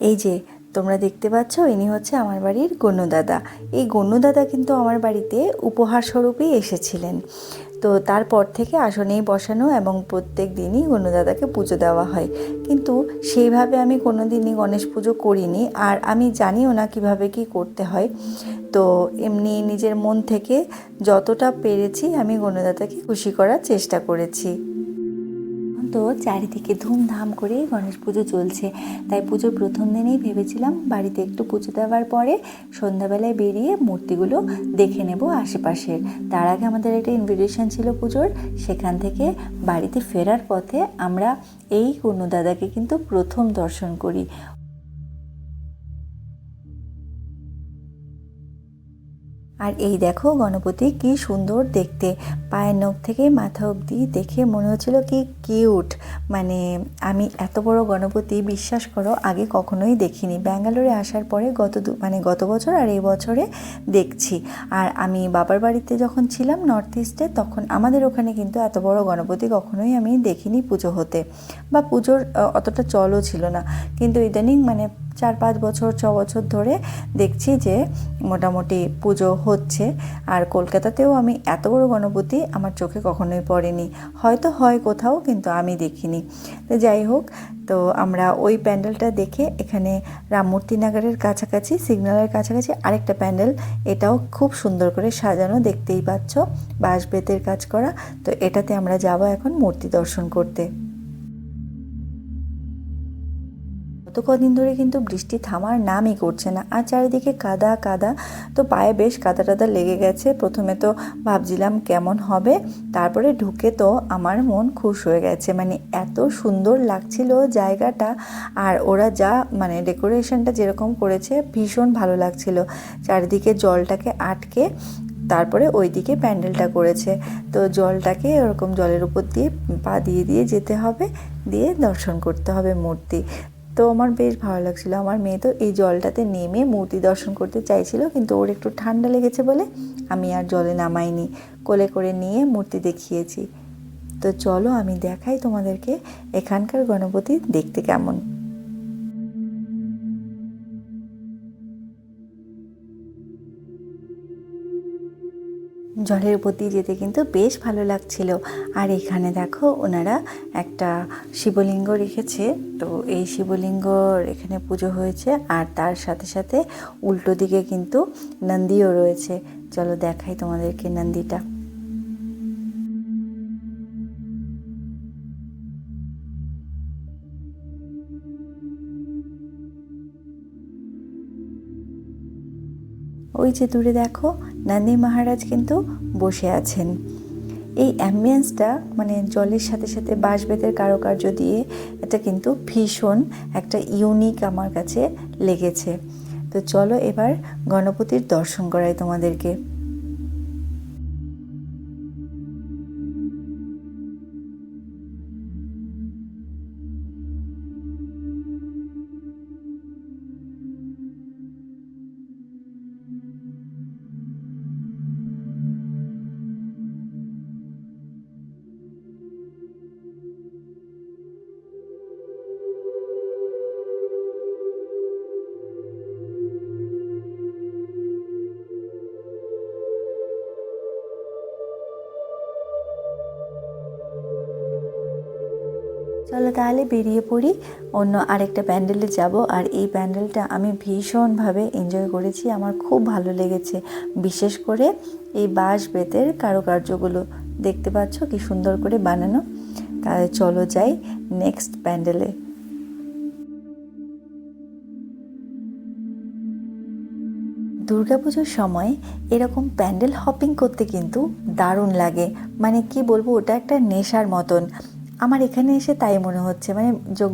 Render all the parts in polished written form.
এই যে তোমরা দেখতে পাচ্ছ, ইনি হচ্ছে আমার বাড়ির গণ্যু দাদা। এই গণ্যু দাদা কিন্তু আমার বাড়িতে উপহার স্বরূপই এসেছিলেন। তো তারপর থেকে আসনেই বসানো এবং প্রত্যেক দিনই গণ্যু দাদাকে পুজো দেওয়া হয়। কিন্তু সেইভাবে আমি কোনো দিনই গণেশ পুজো করিনি, আর আমি জানিও না কিভাবে কি করতে হয়। তো এমনি নিজের মন থেকে যতটা পেরেছি আমি গণ্যু দাদাকে খুশি করার চেষ্টা করেছি। তো চারিদিকে ধুমধাম করে গণেশ পুজো চলছে, তাই পুজোর প্রথম দিনেই ভেবেছিলাম বাড়িতে একটু পুজো দেওয়ার পরে সন্ধ্যাবেলায় বেরিয়ে মূর্তিগুলো দেখে নেব আশেপাশের। তার আগে আমাদের একটা ইনভিটেশন ছিল পুজোর, সেখান থেকে বাড়িতে ফেরার পথে আমরা এই গণ্যু দাদাকে কিন্তু প্রথম দর্শন করি। আর এই দেখো গণপতি কি সুন্দর দেখতে, পায়ের নখ থেকে মাথা অবধি দেখে মনে হচ্ছিল কি কিউট। মানে আমি এত বড় গণপতি বিশ্বাস করো আগে কখনোই দেখিনি। ব্যাঙ্গালোরে আসার পরে গত বছর আর এই বছরে দেখছি। আর আমি বাবার বাড়িতে যখন ছিলাম নর্থ ইস্টে, তখন আমাদের ওখানে কিন্তু এত বড় গণপতি কখনোই আমি দেখিনি পুজো হতে, বা পুজোর অতটা চলও ছিল না। কিন্তু ইদানিং 4-5 বছর 6 বছর ধরে দেখছি যে মোটামুটি পুজো হচ্ছে। আর কলকাতাতেও আমি এত বড় গণপতি আমার চোখে কখনোই পড়েনি, হয়তো হয় কোথাও, কিন্তু আমি দেখিনি। তো যাই হোক, তো আমরা ওই প্যান্ডেলটা দেখে এখানে রামমূর্তি নগরের কাছাকাছি, সিগন্যালের কাছাকাছি আরেকটা প্যান্ডেল, এটাও খুব সুন্দর করে সাজানো, দেখতেই পাচ্ছ, বাঁশ বেতের কাজ করা। তো এটাতে আমরা যাব এখন মূর্তি দর্শন করতে। গত কদিন ধরে কিন্তু বৃষ্টি থামার নামই করছে না, আর চারিদিকে কাদা কাদা। তো পায়ে বেশ কাদা টাদা লেগে গেছে। প্রথমে তো ভাবছিলাম কেমন হবে, তারপরে ঢুকে তো আমার মন খুশ হয়ে গেছে। এত সুন্দর লাগছিল জায়গাটা, আর ওরা যা ডেকোরেশনটা যেরকম করেছে ভীষণ ভালো লাগছিল। চারিদিকে জলটাকে আটকে তারপরে ওইদিকে প্যান্ডেলটা করেছে। তো জলটাকে ওরকম জলের উপর দিয়ে পা দিয়ে দিয়ে যেতে হবে, দিয়ে দর্শন করতে হবে মূর্তি। তো আমার বেশ ভালো লাগছিলো। আমার মেয়ে তো এই জলটাতে নেমে মূর্তি দর্শন করতে চাইছিল, কিন্তু ওর একটু ঠান্ডা লেগেছে বলে আমি আর জলে নামাইনি, কোলে করে নিয়ে মূর্তি দেখিয়েছি। তো চলো আমি দেখাই তোমাদেরকে এখানকার গণপতি দেখতে কেমন। জলের উপর দিয়ে যেতে কিন্তু বেশ ভালো লাগছিল। আর এখানে দেখো ওনারা একটা শিবলিঙ্গ রেখেছে। তো এই শিবলিঙ্গর এখানে পুজো হয়েছে, আর তার সাথে সাথে উল্টো দিকে কিন্তু নন্দীও রয়েছে। চলো দেখাই তোমাদেরকে নন্দীটা। ওই যে দূরে দেখো নন্দী মহারাজ কিন্তু বসে আছেন। এই অ্যাম্বিয়েন্সটা জলের সাথে সাথে বাঁশ বেতের কারুকার্য দিয়ে, এটা কিন্তু ভীষণ একটা ইউনিক আমার কাছে লেগেছে। তো চলো এবার গণপতির দর্শন করাই তোমাদেরকে। চলো তাহলে বেরিয়ে পড়ি, অন্য আরেকটা প্যান্ডেলে যাব। আর এই প্যান্ডেলটা আমি ভীষণভাবে এনজয় করেছি, আমার খুব ভালো লেগেছে। বিশেষ করে এই বাঁশ বেতের কারুকার্যগুলো দেখতে পাচ্ছ কি সুন্দর করে বানানো। তাহলে চলো যাই নেক্সট প্যান্ডেলে। দুর্গাপুজোর সময় এরকম প্যান্ডেল হপিং করতে কিন্তু দারুণ লাগে। কি বলবো, ওটা একটা নেশার মতন। আমার এখানে এসে তাই মনে হচ্ছে,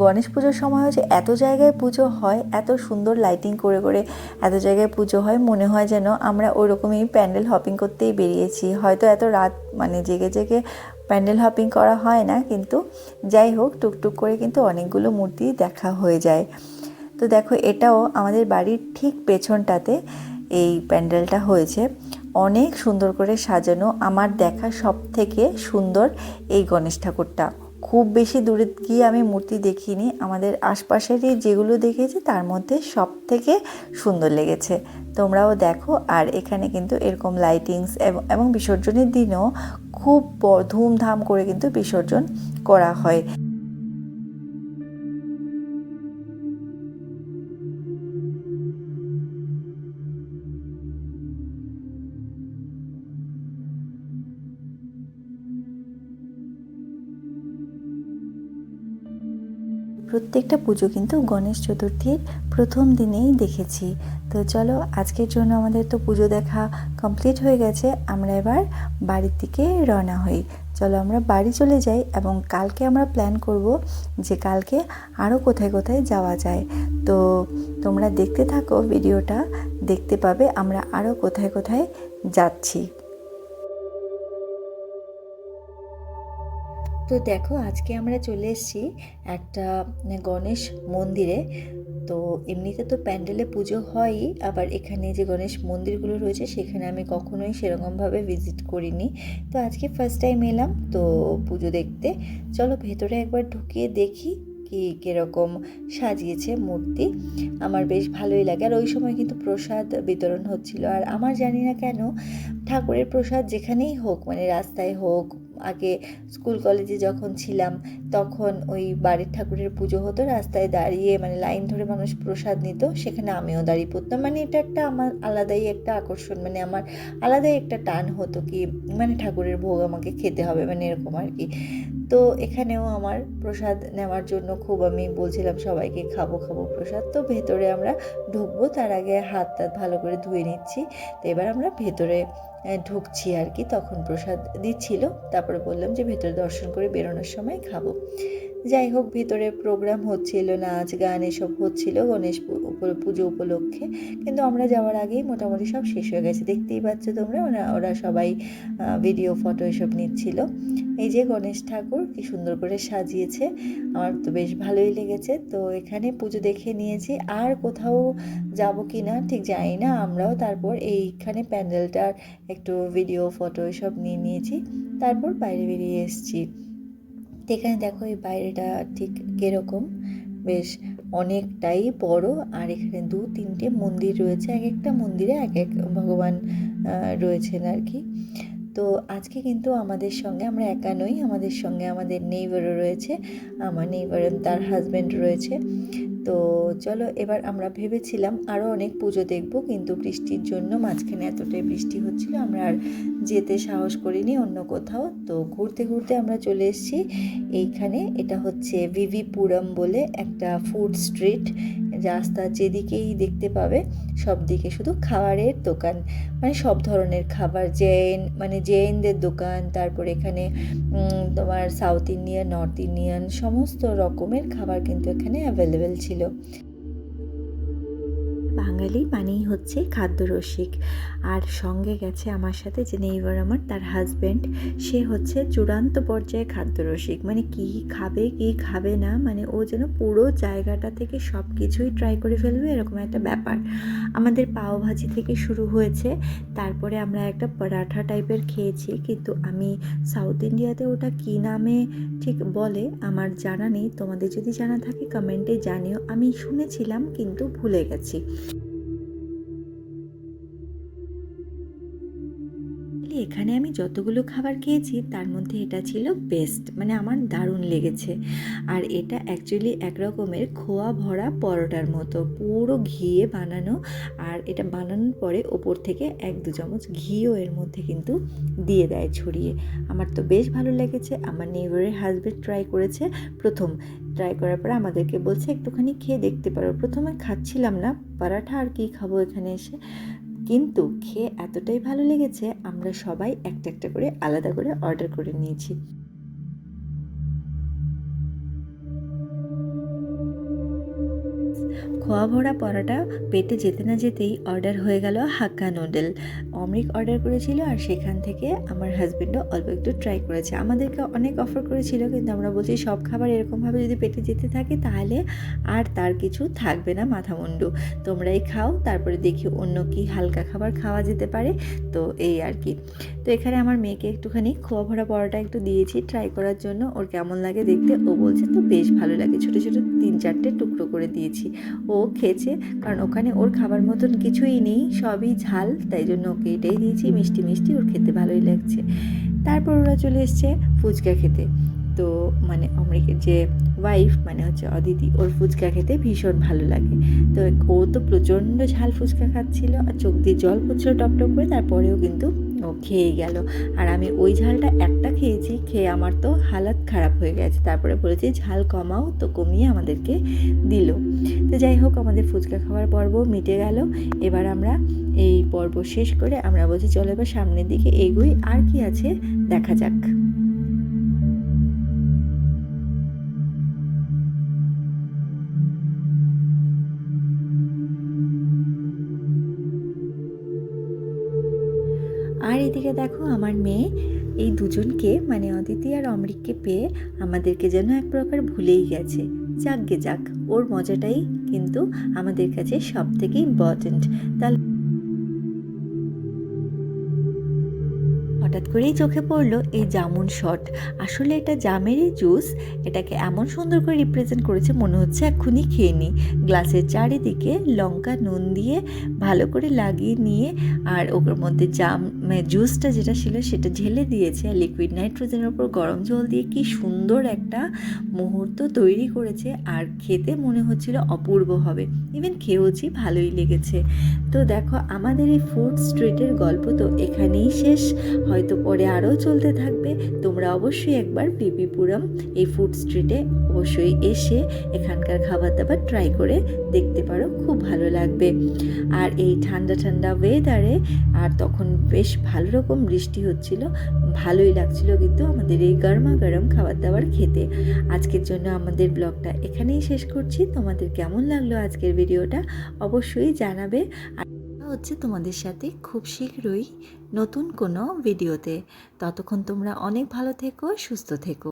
গণেশ পুজোর সময় হচ্ছে এত জায়গায় পুজো হয়, এত সুন্দর লাইটিং করে করে এত জায়গায় পুজো হয়, মনে হয় যেন আমরা ওরকমই প্যান্ডেল হপিং করতেই বেরিয়েছি। হয়তো এত রাত জেগে জেগে প্যান্ডেল হপিং করা হয় না, কিন্তু যাই হোক টুকটুক করে কিন্তু অনেকগুলো মূর্তি দেখা হয়ে যায়। তো দেখো এটাও আমাদের বাড়ির ঠিক পেছনটাতে এই প্যান্ডেলটা হয়েছে, অনেক সুন্দর করে সাজানো। আমার দেখা সব থেকে সুন্দর এই গণেশ ঠাকুরটা, খুব বেশি দূরে গিয়ে আমি মূর্তি দেখিনি, আমাদের আশপাশেরই যেগুলো দেখেছি তার মধ্যে সব থেকে সুন্দর লেগেছে। তোমরাও দেখো। আর এখানে কিন্তু এরকম লাইটিংস এবং বিসর্জনের দিনও খুব ধুমধাম করে কিন্তু বিসর্জন করা হয়। প্রত্যেকটা পুজো কিন্তু গণেশ চতুর্থীর প্রথম দিনেই দেখেছি। তো চলো, আজকের জন্য আমাদের তো পুজো দেখা কমপ্লিট হয়ে গেছে, আমরা এবার বাড়ির দিকে রওনা হই। চলো আমরা বাড়ি চলে যাই এবং কালকে আমরা প্ল্যান করব যে কালকে আরও কোথায় কোথায় যাওয়া যায়। তো তোমরা দেখতে থাকো, ভিডিওটা দেখতে পাবে আমরা আরও কোথায় কোথায় যাচ্ছি। তো দেখো, আজকে আমরা চলে এসেছি একটা গণেশ মন্দিরে। তো এমনিতে তো প্যান্ডেলে পুজো হয়ই, আবার এখানে যে গণেশ মন্দিরগুলো রয়েছে সেখানে আমি কখনোই সেরকমভাবে ভিজিট করিনি। তো আজকে ফার্স্ট টাইম এলাম তো পুজো দেখতে। চলো ভেতরে একবার ঢুকিয়ে দেখি কি কীরকম সাজিয়েছে মূর্তি। আমার বেশ ভালোই লাগে। আর ওই সময় কিন্তু প্রসাদ বিতরণ হচ্ছিল। আর আমার জানি না কেন ঠাকুরের প্রসাদ যেখানেই হোক, মানে রাস্তায় হোক, আগে স্কুল কলেজে যখন ছিলাম তখন ওই বাড়ির ঠাকুরের পুজো হতো, রাস্তায় দাঁড়িয়ে মানে লাইন ধরে মানুষ প্রসাদ নিত, সেখানে আমিও দাঁড়িয়ে পড়তাম। মানে এটা একটা আমার আলাদাই একটা আকর্ষণ, মানে আমার আলাদাই একটা টান হতো কি মানে ঠাকুরের ভোগ আমাকে খেতে হবে, মানে এরকম আর কি। তো এখানেও আমার প্রসাদ নেওয়ার জন্য খুব আমি বলছিলাম সবাইকে খাবো খাবো প্রসাদ। তো ভেতরে আমরা ঢুকবো, তার আগে হাত টাত ভালো করে ধুয়ে নিচ্ছি। তো এবার আমরা ভেতরে ঢুকছি আর কি। তখন প্রসাদ দিচ্ছিল, তারপরে বললাম যে ভেতরে দর্শন করে বেরোনোর সময় খাবো। যাই হোক, ভেতরে প্রোগ্রাম হচ্ছিল, নাচ গান এসব হচ্ছিল গণেশ পুজো উপলক্ষে। কিন্তু আমরা যাওয়ার আগেই মোটামুটি সব শেষ হয়ে গেছে, দেখতেই পাচ্ছ তোমরা। ওরা সবাই ভিডিও ফটো এসব নিচ্ছিল। এই যে গণেশ ঠাকুর কি সুন্দর করে সাজিয়েছে, আমার তো বেশ ভালোই লেগেছে। তো এখানে পুজো দেখে নিয়েছি, আর কোথাও যাব কি না ঠিক জানি না। আমরাও তারপর এইখানে প্যান্ডেলটার একটু ভিডিও ফটো এসব নিয়ে নিয়েছি, তারপর বাইরে বেরিয়ে এসেছি। তো এখানে দেখো এই বাইরেটা ঠিক কীরকম, বেশ অনেকটাই বড়। আর এখানে 2-3টে মন্দির রয়েছে, এক একটা মন্দিরে এক এক ভগবান রয়েছেন আর কি। তো আজকে কিন্তু আমাদের সঙ্গে আমরা একা নই, আমাদের সঙ্গে আমাদের নেইবারও রয়েছে, আমার নেইবার তার হাজব্যান্ড রয়েছে। তো চলো, এবার আমরা ভেবেছিলাম আরও অনেক পুজো দেখব, কিন্তু বৃষ্টির জন্য মাঝখানে এতটাই বৃষ্টি হচ্ছিল আমরা আর যেতে সাহস করিনি অন্য কোথাও। তো ঘুরতে ঘুরতে আমরা চলে এসেছি এইখানে। এটা হচ্ছে ভিভিপুরম বলে একটা ফুড স্ট্রিট। রাস্তা যেদিকেই দেখতে পাবে সব দিকে শুধু খাবারের দোকান, মানে সব ধরনের খাবার, জৈনদের দোকান। তারপর এখানে তোমার সাউথ ইন্ডিয়ান, নর্থ ইন্ডিয়ান সমস্ত রকমের খাবার কিন্তু এখানে অ্যাভেলেবেল ছিল। বাঙালি মানেই হচ্ছে খাদ্যরসিক। আর সঙ্গে গেছে আমার সাথে যে নেইবার আমার, তার হাজব্যান্ড, সে হচ্ছে চূড়ান্ত পর্যায়ে খাদ্যরসিক। মানে কি খাবে কি খাবে না, মানে ও যেন পুরো জায়গাটা থেকে সব কিছুই ট্রাই করে ফেলবে, এরকম একটা ব্যাপার। আমাদের পাও ভাজি থেকে শুরু হয়েছে, তারপরে আমরা একটা পরাঠা টাইপের খেয়েছি, কিন্তু আমি সাউথ ইন্ডিয়াতে ওটা কী নামে ঠিক বলে আমার জানা নেই। তোমাদের যদি জানা থাকে কমেন্টে জানিও, আমি শুনেছিলাম কিন্তু ভুলে গেছি। এখানে আমি যতগুলো খাবার খেয়েছি তার মধ্যে এটা ছিল বেস্ট, মানে আমার দারুণ লেগেছে। আর এটা অ্যাকচুয়ালি এক রকমের খোয়া ভরা পরোটার মতো, পুরো ঘিয়ে বানানো। আর এটা বানানোর পরে ওপর থেকে 1-2 চামচ ঘিও এর মধ্যে কিন্তু দিয়ে দেয় ছড়িয়ে। আমার তো বেশ ভালো লেগেছে। আমার নেইবারের হাজব্যান্ড ট্রাই করেছে, প্রথম ট্রাই করার পরে আমাদেরকে বলছে একটুখানি খেয়ে দেখতে পারো। প্রথমে খাচ্ছিলাম না, পরাঠা আর কি খাবো এখানে এসে, কিন্তু খেয়ে এতটাই ভালো লেগেছে আমরা সবাই একটা একটা করে আলাদা করে অর্ডার করে নিয়েছি। খোয়া ভরা পরোটা পেটে যেতে না যেতেই অর্ডার হয়ে গেল হাক্কা নুডল। অমৃক অর্ডার করেছিল আর সেখান থেকে আমার হাজব্যান্ডও অল্প একটু ট্রাই করেছে। আমাদেরকে অনেক অফার করেছিল, কিন্তু আমরা বলছি সব খাবার এরকমভাবে যদি পেটে যেতে থাকে তাহলে আর তার কিছু থাকবে না মাথামুন্ডু, তোমরাই খাও, তারপরে দেখি অন্য কি হালকা খাবার খাওয়া যেতে পারে। তো এই আর কি। তো এখানে আমার মেয়েকে একটুখানি খোয়া ভরা পরোটা একটু দিয়েছি ট্রাই করার জন্য, ওর কেমন লাগে দেখতে। ও বলছে তো বেশ ভালো লাগে, ছোটো ছোটো 3-4টে টুকরো করে দিয়েছি। ও খেয়েছে, কারণ ওখানে ওর খাবার মতন কিছুই নেই, সবই ঝাল, তাই জন্য ওকে এটাই দিয়েছি। মিষ্টি মিষ্টি ওর খেতে ভালোই লাগছে। তারপর ওরা চলে এসছে ফুচকা খেতে। তো মানে অমৃকের যে ওয়াইফ মানে হচ্ছে অদিতি, ওর ফুচকা খেতে ভীষণ ভালো লাগে। তো ও তো প্রচণ্ড ঝাল ফুচকা খাচ্ছিল আর চোখ দিয়ে জল পড়ছিল টপ টপ করে, তারপরেও কিন্তু ও খেয়ে গেল। আর আমি ওই ঝালটা একটা খেয়েছি, খেয়ে আমার তো হালাত খারাপ হয়ে গেছে। তারপরে বলেছি ঝাল কমাও, তো কমিয়ে আমাদেরকে দিল। তো যাই হোক, আমাদের ফুচকা খাওয়ার পর্ব মিটে গেল। এবার আমরা এই পর্ব শেষ করে আমরা বলছি চলো এবার সামনের দিকে এগোই, আর কি আছে দেখা যাক। আর এদিকে দেখো আমার মেয়ে এই দুজনকে মানে অদিতি আর অমৃককে পেয়ে আমাদেরকে যেন এক প্রকার ভুলেই গেছে। যাকগে যাক, ওর মজাটাই কিন্তু আমাদের কাছে সব থেকে ইম্পর্ট্যান্ট। তাহলে হঠাৎ করেই চোখে পড়লো এই জামুন শট। আসলে এটা জামেরই জুস, এটাকে এমন সুন্দর করে রিপ্রেজেন্ট করেছে মনে হচ্ছে এক্ষুনি খেয়ে নিই। গ্লাসের চারিদিকে লঙ্কা নুন দিয়ে ভালো করে লাগিয়ে নিয়ে আর ওর মধ্যে জুসটা যেটা ছিল সেটা ঢেলে দিয়েছে, লিকুইড নাইট্রোজেনের ওপর গরম জল দিয়ে কি সুন্দর একটা মুহূর্ত তৈরি করেছে। আর খেতে মনে হচ্ছিল অপূর্ব হবে, ইভেন খেয়েওছি, ভালোই লেগেছে। তো দেখো আমাদের এই ফুড স্ট্রিটের গল্প তো এখানেই শেষ, হয়তো পরে আরও চলতে থাকবে। তোমরা অবশ্যই একবার পিপিপুরম এই ফুড স্ট্রিটে অবশ্যই এসে এখানকার খাবার দাবার ট্রাই করে দেখতে পারো, খুব ভালো লাগবে। আর এই ঠান্ডা ঠান্ডা ওয়েদারে, আর তখন বেশ ভালো রকম বৃষ্টি হচ্ছিল, ভালোই লাগছিল কিন্তু আমাদের এই গরমা গরম খাবার দাবার খেতে। আজকের জন্য আমাদের ব্লগটা এখানেই শেষ করছি। তোমাদের কেমন লাগলো আজকের ভিডিওটা অবশ্যই জানাবে। হচ্ছে তোমাদের সাথে খুব শীঘ্রই নতুন কোনো ভিডিওতে। ততক্ষণ তোমরা অনেক ভালো থেকো, সুস্থ থেকো।